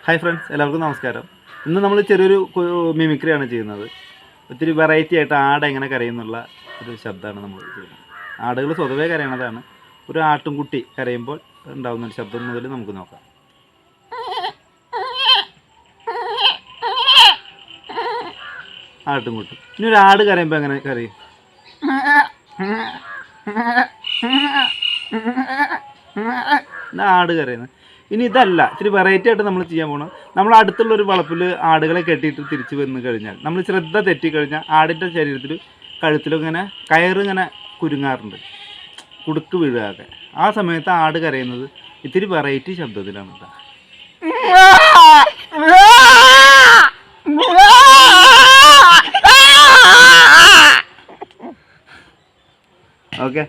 Hi friends, എല്ലാവർക്കും നമസ്കാരം. ഇന്ന് നമ്മൾ ചെറിയൊരു മിമിക്രിയാണ് ചെയ്യുന്നത്. ഒത്തിരി വെറൈറ്റി ആയിട്ട് ആട് എങ്ങനെ കരയുന്നുള്ള ഒരു ശബ്ദമാണ് നമ്മൾ ചെയ്യുന്നത്. ആടുകൾ സ്വതവേ കരയണതാണ്. ഒരു ആട്ടുംകുട്ടി കരയുമ്പോൾ ഉണ്ടാകുന്നൊരു ശബ്ദം മുതൽ നമുക്ക് നോക്കാം. ആട്ടുംകുട്ടി. ഇനി ഒരു ആട് കരയുമ്പോൾ എങ്ങനെ കരയും? ആട് കരയുന്നത്. ഇനി ഇതല്ല, ഇത്തിരി വെറൈറ്റി ആയിട്ട് നമ്മൾ ചെയ്യാൻ പോകണം. നമ്മൾ അടുത്തുള്ളൊരു വളപ്പിൽ ആടുകളെ കെട്ടിയിട്ട് തിരിച്ച് വന്നു കഴിഞ്ഞാൽ നമ്മൾ ശ്രദ്ധ തെറ്റിക്കഴിഞ്ഞാൽ ആടിൻ്റെ ശരീരത്തിൽ കഴുത്തിലൊക്കെ ഇങ്ങനെ കയറിങ്ങനെ കുരുങ്ങാറുണ്ട്, കുടുക്ക് വീഴാതെ. ആ സമയത്ത് ആട് കരയുന്നത് ഇത്തിരി വെറൈറ്റി ശബ്ദത്തിലാണ് കേട്ടോ. ഓക്കെ.